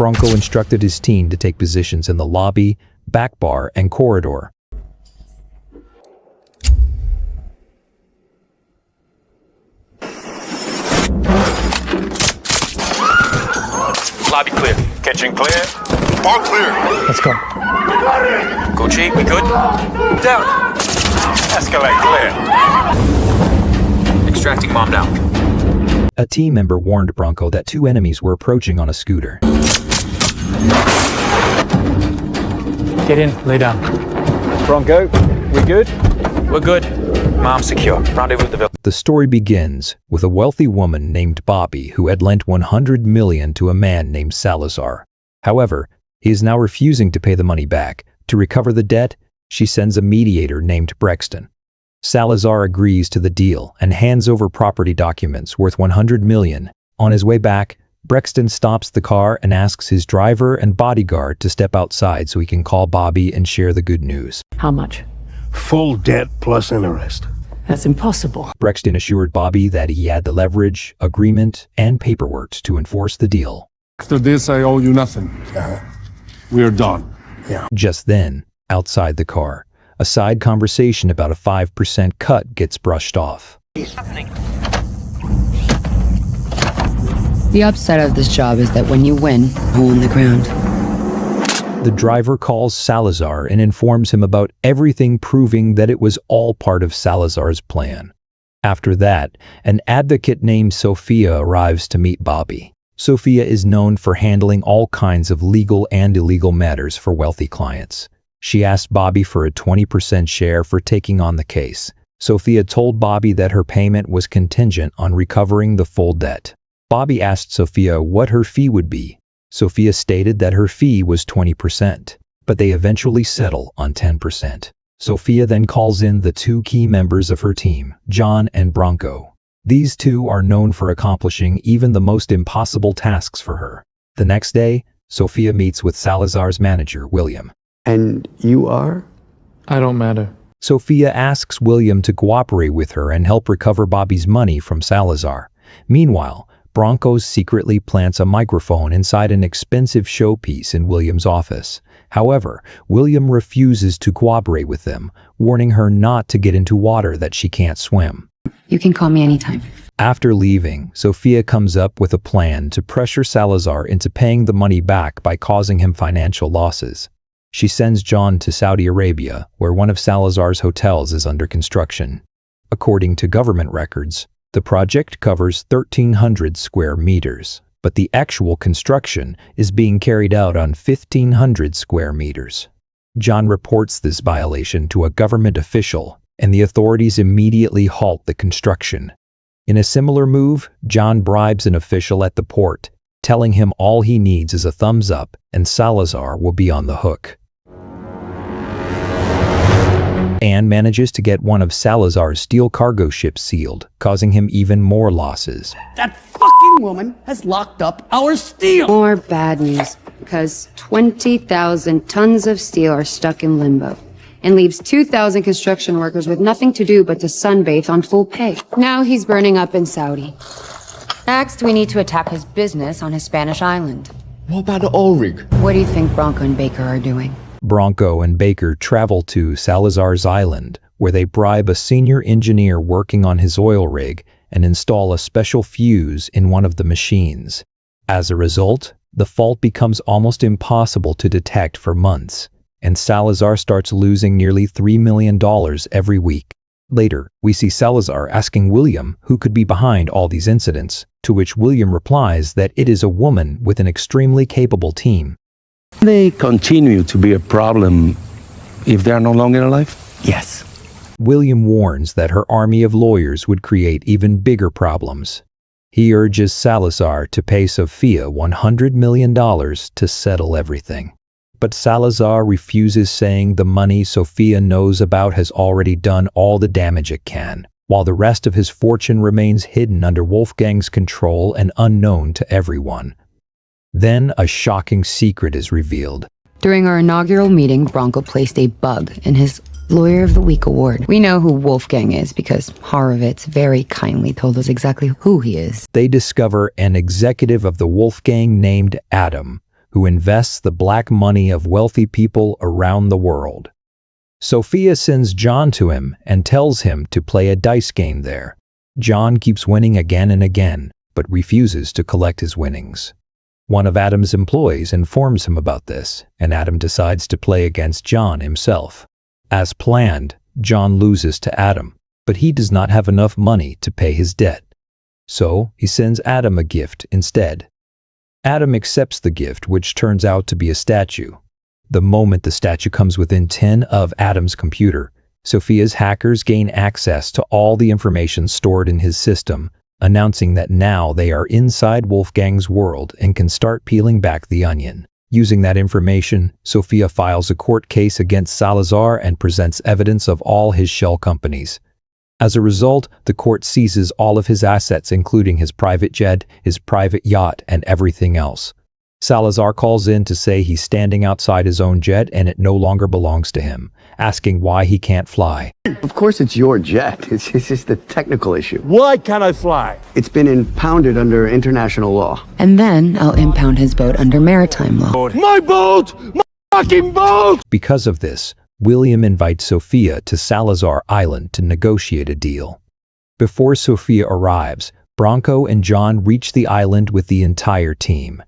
Bronco instructed his team to take positions in the lobby, back bar, and corridor. Lobby clear. Kitchen clear. All clear. Let's go. Gucci, we good? Down. Escalate clear. Extracting bomb down. A team member warned Bronco that 2 enemies were approaching on a scooter. Get in, lay down. Bronco, we good? We're good. Mom secure. Rendezvous at the village. The story begins with a wealthy woman named Bobby who had lent $100 million to a man named Salazar. However, he is now refusing to pay the money back. To recover the debt, she sends a mediator named Brexton. Salazar agrees to the deal and hands over property documents worth $100 million. On his way back, Brexton stops the car and asks his driver and bodyguard to step outside so he can call Bobby and share the good news. How much? Full debt plus interest. That's impossible. Brexton assured Bobby that he had the leverage, agreement, and paperwork to enforce the deal. After this, I owe you nothing. We're done. Just then, outside the car, a side conversation about a 5% cut gets brushed off. The upside of this job is that when you win, hole in the ground. The driver calls Salazar and informs him about everything, proving that it was all part of Salazar's plan. After that, an advocate named Sophia arrives to meet Bobby. Sophia is known for handling all kinds of legal and illegal matters for wealthy clients. She asked Bobby for a 20% share for taking on the case. Sophia told Bobby that her payment was contingent on recovering the full debt. Bobby asked Sophia what her fee would be. Sophia stated that her fee was 20%, but they eventually settle on 10%. Sophia then calls in the 2 key members of her team, John and Bronco. These 2 are known for accomplishing even the most impossible tasks for her. The next day, Sophia meets with Salazar's manager, William. And you are? I don't matter. Sophia asks William to cooperate with her and help recover Bobby's money from Salazar. Meanwhile, Bronco secretly plants a microphone inside an expensive showpiece in William's office. However, William refuses to cooperate with them, warning her not to get into water that she can't swim. You can call me anytime. After leaving, Sophia comes up with a plan to pressure Salazar into paying the money back by causing him financial losses. She sends John to Saudi Arabia, where one of Salazar's hotels is under construction. According to government records, the project covers 1,300 square meters, but the actual construction is being carried out on 1,500 square meters. John reports this violation to a government official, and the authorities immediately halt the construction. In a similar move, John bribes an official at the port, telling him all he needs is a thumbs up and Salazar will be on the hook. Anne manages to get one of Salazar's steel cargo ships sealed, causing him even more losses. That fucking woman has locked up our steel! More bad news, because 20,000 tons of steel are stuck in limbo, and leaves 2,000 construction workers with nothing to do but to sunbathe on full pay. Now he's burning up in Saudi. Next, we need to attack his business on his Spanish island. What about the oil rig? What do you think Bronco and Baker are doing? Bronco and Baker travel to Salazar's island, where they bribe a senior engineer working on his oil rig and install a special fuse in one of the machines. As a result, the fault becomes almost impossible to detect for months, and Salazar starts losing nearly $3 million every week. Later, we see Salazar asking William who could be behind all these incidents, to which William replies that it is a woman with an extremely capable team. They continue to be a problem if they are no longer alive? Yes. William warns that her army of lawyers would create even bigger problems. He urges Salazar to pay Sophia $100 million to settle everything. But Salazar refuses, saying the money Sophia knows about has already done all the damage it can, while the rest of his fortune remains hidden under Wolfgang's control and unknown to everyone. Then a shocking secret is revealed. During our inaugural meeting, Bronco placed a bug in his Lawyer of the Week award. We know who Wolfgang is because Horovitz very kindly told us exactly who he is. They discover an executive of the Wolfgang named Adam, who invests the black money of wealthy people around the world. Sophia sends John to him and tells him to play a dice game there. John keeps winning again and again, but refuses to collect his winnings. One of Adam's employees informs him about this, and Adam decides to play against John himself. As planned, John loses to Adam, but he does not have enough money to pay his debt. So he sends Adam a gift instead. Adam accepts the gift, which turns out to be a statue. The moment the statue comes within 10 of Adam's computer, Sophia's hackers gain access to all the information stored in his system, announcing that now they are inside Wolfgang's world and can start peeling back the onion. Using that information, Sophia files a court case against Salazar and presents evidence of all his shell companies. As a result, the court seizes all of his assets, including his private jet, his private yacht, and everything else. Salazar calls in to say he's standing outside his own jet and it no longer belongs to him, asking why he can't fly. Of course it's your jet. It's just a technical issue. Why can't I fly? It's been impounded under international law. And then I'll impound his boat under maritime law. My boat! My fucking boat! Because of this, William invites Sophia to Salazar Island to negotiate a deal. Before Sophia arrives, Bronco and John reach the island with the entire team.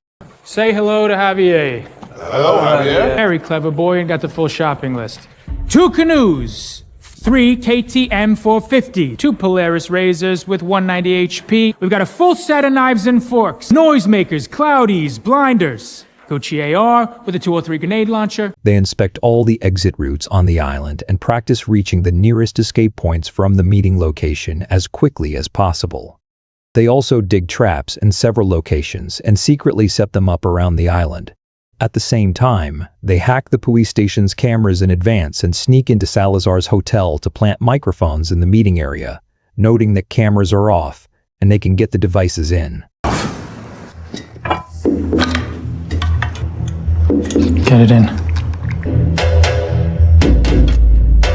Say hello to Javier. Hello, Javier. Very clever boy and got the full shopping list. 2 canoes, 3 KTM 450, 2 Polaris razors with 190 HP. We've got a full set of knives and forks, noisemakers, cloudies, blinders. Gucci AR with a 203 grenade launcher. They inspect all the exit routes on the island and practice reaching the nearest escape points from the meeting location as quickly as possible. They also dig traps in several locations and secretly set them up around the island. At the same time, they hack the police station's cameras in advance and sneak into Salazar's hotel to plant microphones in the meeting area, noting that cameras are off and they can get the devices in. Get it in.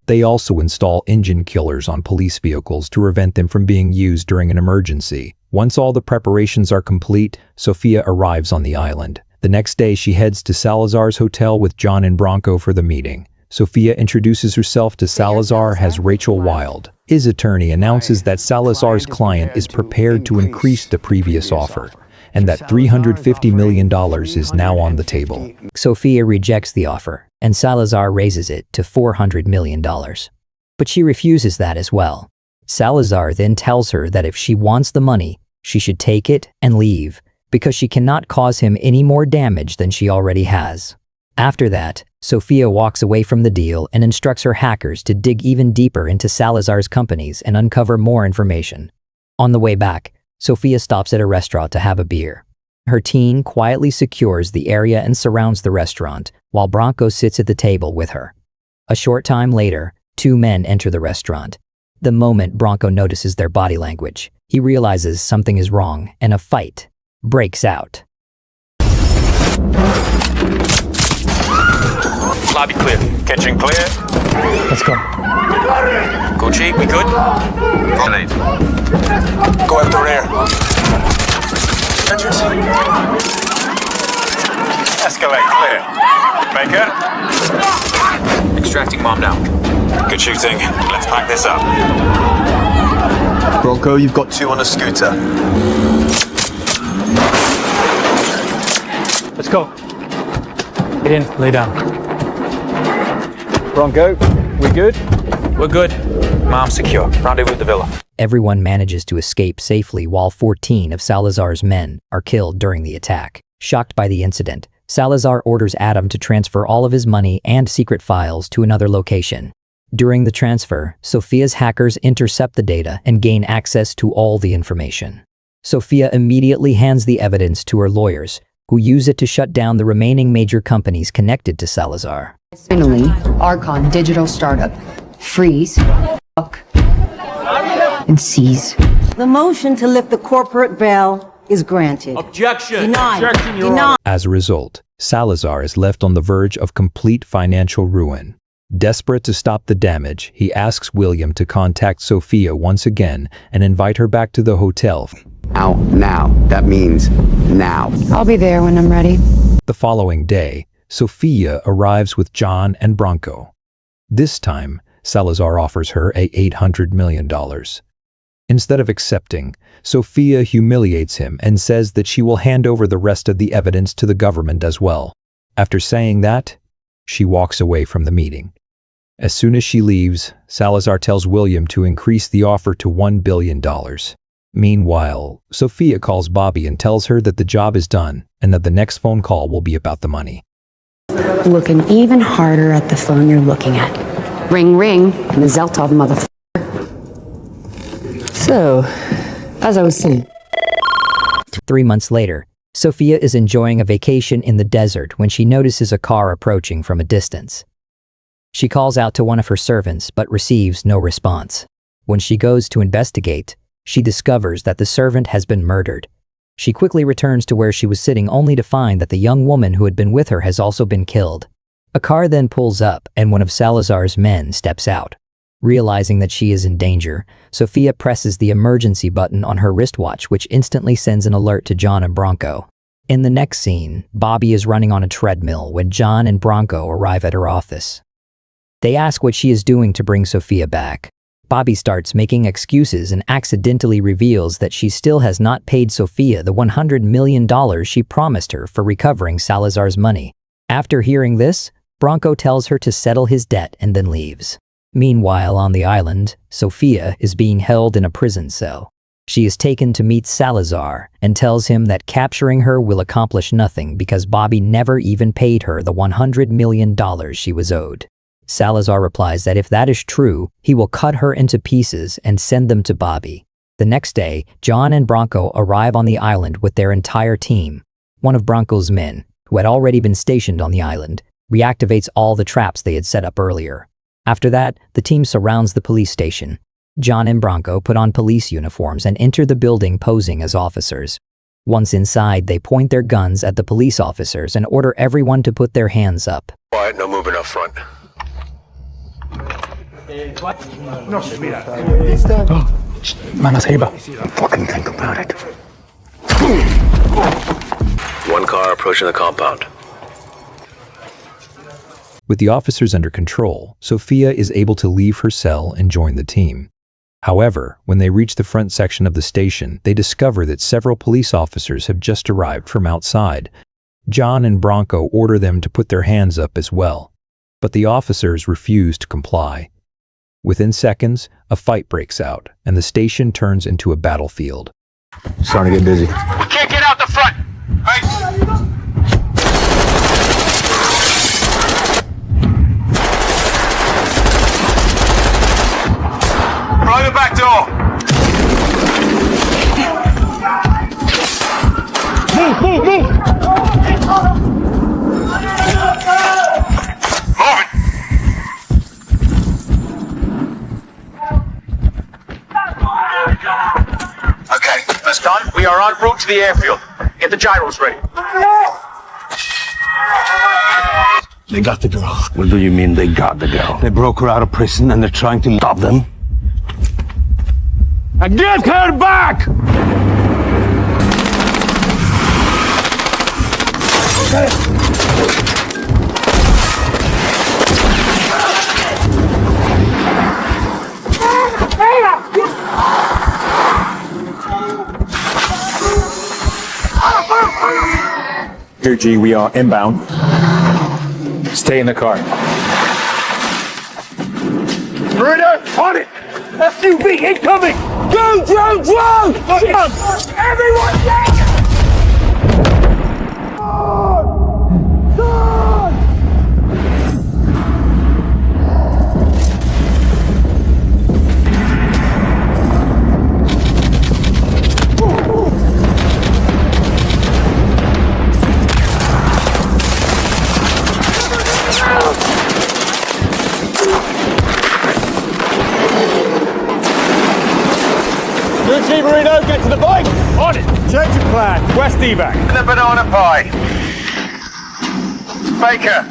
They also install engine killers on police vehicles to prevent them from being used during an emergency. Once all the preparations are complete, Sophia arrives on the island. The next day, she heads to Salazar's hotel with John and Bronco for the meeting. Sophia introduces herself to Salazar as Rachel Wild. His attorney announces that Salazar's client is prepared to increase the previous offer, and that $350 million is now on the table. Sophia rejects the offer, and Salazar raises it to $400 million. But she refuses that as well. Salazar then tells her that if she wants the money, she should take it and leave, because she cannot cause him any more damage than she already has. After that, Sophia walks away from the deal and instructs her hackers to dig even deeper into Salazar's companies and uncover more information. On the way back, Sophia stops at a restaurant to have a beer. Her team quietly secures the area and surrounds the restaurant, while Bronco sits at the table with her. A short time later, 2 men enter the restaurant. The moment Bronco notices their body language, he realizes something is wrong, and a fight breaks out. Lobby clear. Kitchen clear. Let's go. Gucci, we good? Grenade. Go after rear. Entrance. Escalate clear. Baker. Extracting bomb now. Good shooting. Let's pack this up. Bronco, you've got 2 on a scooter. Let's go. Get in, lay down. Bronco, we good? We're good. Mom secure. Rendezvous at the villa. Everyone manages to escape safely while 14 of Salazar's men are killed during the attack. Shocked by the incident, Salazar orders Adam to transfer all of his money and secret files to another location. During the transfer, Sophia's hackers intercept the data and gain access to all the information. Sophia immediately hands the evidence to her lawyers, who use it to shut down the remaining major companies connected to Salazar. Finally, Archon Digital Startup. Freeze, fuck, and seize. The motion to lift the corporate veil is granted. Objection. Denied. Objection, Your Denied. As a result, Salazar is left on the verge of complete financial ruin. Desperate to stop the damage, he asks William to contact Sophia once again and invite her back to the hotel. Now. That means now. I'll be there when I'm ready. The following day, Sofia arrives with John and Branco. This time, Salazar offers her $800 million. Instead of accepting, Sofia humiliates him and says that she will hand over the rest of the evidence to the government as well. After saying that, she walks away from the meeting. As soon as she leaves, Salazar tells William to increase the offer to $1 billion. Meanwhile, Sofia calls Bobby and tells her that the job is done and that the next phone call will be about the money. Looking even harder at the phone you're looking at. Ring, ring, and the Zeltov motherfucker. So, as I was saying. 3 months later, Sofia is enjoying a vacation in the desert when she notices a car approaching from a distance. She calls out to one of her servants but receives no response. When she goes to investigate, she discovers that the servant has been murdered. She quickly returns to where she was sitting only to find that the young woman who had been with her has also been killed. A car then pulls up and one of Salazar's men steps out. Realizing that she is in danger, Sofia presses the emergency button on her wristwatch, which instantly sends an alert to John and Branco. In the next scene, Bobby is running on a treadmill when John and Branco arrive at her office. They ask what she is doing to bring Sofia back. Bobby starts making excuses and accidentally reveals that she still has not paid Sofia the $100 million she promised her for recovering Salazar's money. After hearing this, Branco tells her to settle his debt and then leaves. Meanwhile, on the island, Sofia is being held in a prison cell. She is taken to meet Salazar and tells him that capturing her will accomplish nothing because Bobby never even paid her the $100 million she was owed. Salazar replies that if that is true, he will cut her into pieces and send them to Bobby. The next day, John and Branco arrive on the island with their entire team. One of Branco's men, who had already been stationed on the island, reactivates all the traps they had set up earlier. After that, the team surrounds the police station. John and Branco put on police uniforms and enter the building posing as officers. Once inside, they point their guns at the police officers and order everyone to put their hands up. Quiet, no moving up front. Manos arriba. Fucking think about it. One car approaching the compound. With the officers under control, Sofia is able to leave her cell and join the team. However, when they reach the front section of the station, they discover that several police officers have just arrived from outside. John and Branco order them to put their hands up as well, but the officers refuse to comply. Within seconds, a fight breaks out, and the station turns into a battlefield. Starting to get busy. We can't get out the front! Hey! Private back door! Move, move, move! Move it! Okay, that's done. We are en route to the airfield. Get the gyros ready. They got the girl. What do you mean they got the girl? They broke her out of prison and they're trying to stop them. And give her back! Here, G, we are inbound. Stay in the car. Murder! On it! SUV incoming! Go, Joe, Joe! Everyone down! Marino, get to the bike! On it! Change of plan. West evac. The banana pie. Baker,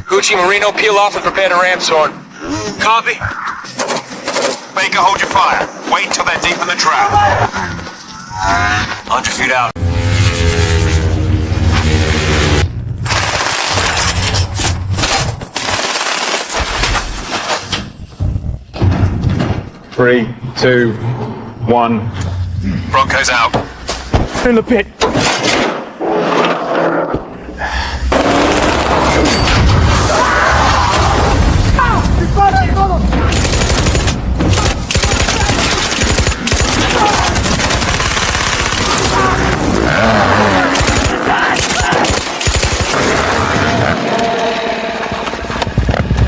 Gucci, Marino, peel off and prepare to ram sword. Copy. Baker, hold your fire. Wait till they're deep in the trap. 100 feet out. Three, two, one. Bronco's out. In the pit.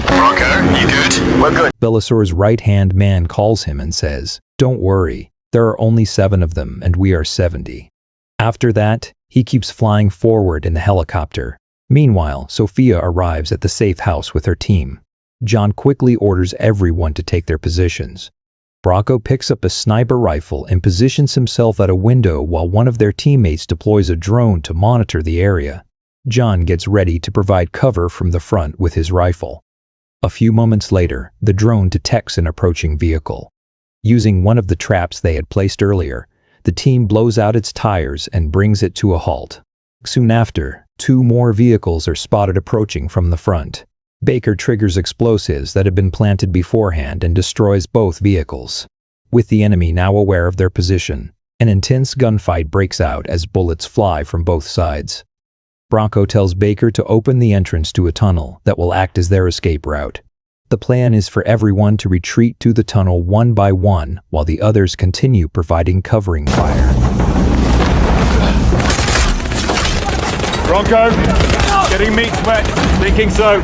Bronco, you good? We're good. Bellasaur's right-hand man calls him and says, "Don't worry, there are only 7 of them and we are 70. After that, he keeps flying forward in the helicopter. Meanwhile, Sophia arrives at the safe house with her team. John quickly orders everyone to take their positions. Bronco picks up a sniper rifle and positions himself at a window while one of their teammates deploys a drone to monitor the area. John gets ready to provide cover from the front with his rifle. A few moments later, the drone detects an approaching vehicle. Using one of the traps they had placed earlier, the team blows out its tires and brings it to a halt. Soon after, 2 more vehicles are spotted approaching from the front. Baker triggers explosives that had been planted beforehand and destroys both vehicles. With the enemy now aware of their position, an intense gunfight breaks out as bullets fly from both sides. Bronco tells Baker to open the entrance to a tunnel that will act as their escape route. The plan is for everyone to retreat to the tunnel one by one while the others continue providing covering fire. Bronco, getting meat sweat. Thinking so.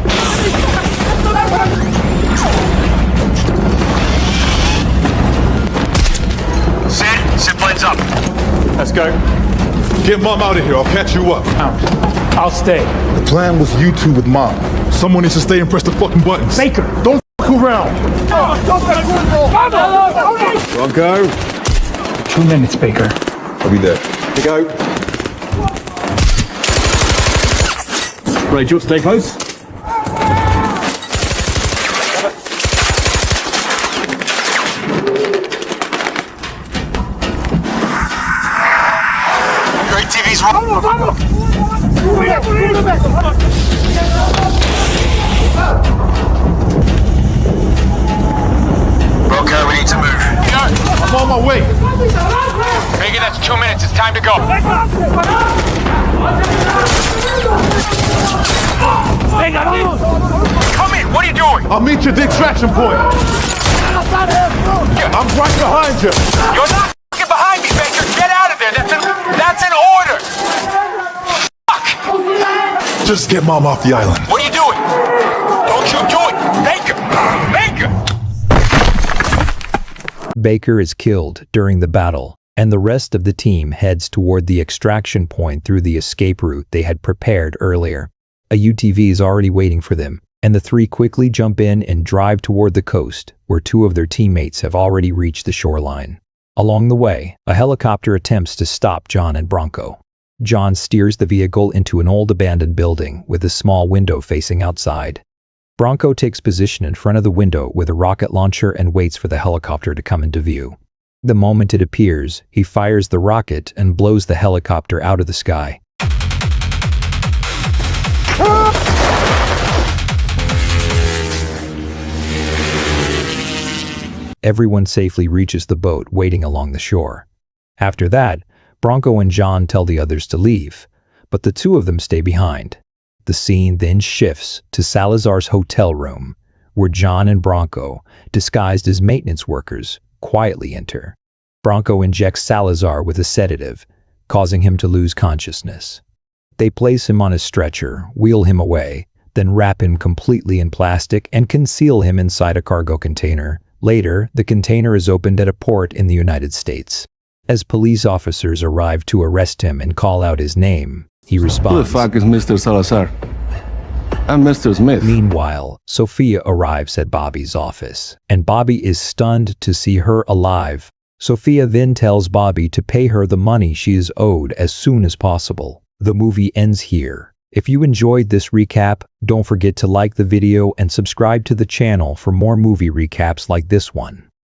Sit planes up. Let's go. Get Mom out of here. I'll catch you up. I'll stay. The plan was you two with Mom. Someone needs to stay and press the fucking buttons. Baker! Don't fuck around. Bronco. 2 minutes, Baker. I'll be there. You go. Rachel, stay close. Great TV's wrong. Bronco, we need to move. I'm on my way. Baker, that's 2 minutes. It's time to go. Come in. What are you doing? I'll meet you at the extraction point. I'm right behind you. You're not f***ing behind me, Baker. Get out of there. That's an order. Fuck. Just get Mom off the island. What are you doing? Don't you do it. Baker. Baker. Baker is killed during the battle, and the rest of the team heads toward the extraction point through the escape route they had prepared earlier. A UTV is already waiting for them, and the 3 quickly jump in and drive toward the coast, where 2 of their teammates have already reached the shoreline. Along the way, a helicopter attempts to stop John and Bronco. John steers the vehicle into an old abandoned building with a small window facing outside. Bronco takes position in front of the window with a rocket launcher and waits for the helicopter to come into view. The moment it appears, he fires the rocket and blows the helicopter out of the sky. Everyone safely reaches the boat waiting along the shore. After that, Bronco and John tell the others to leave, but the 2 of them stay behind. The scene then shifts to Salazar's hotel room, where John and Bronco, disguised as maintenance workers, quietly enter. Bronco injects Salazar with a sedative, causing him to lose consciousness. They place him on a stretcher, wheel him away, then wrap him completely in plastic and conceal him inside a cargo container. Later, the container is opened at a port in the United States. As police officers arrive to arrest him and call out his name, he responds, Who the fuck is Mr. Salazar? I'm Mr. Smith. Meanwhile, Sophia arrives at Bobby's office, and Bobby is stunned to see her alive. Sophia then tells Bobby to pay her the money she is owed as soon as possible. The movie ends here. If you enjoyed this recap, don't forget to like the video and subscribe to the channel for more movie recaps like this one.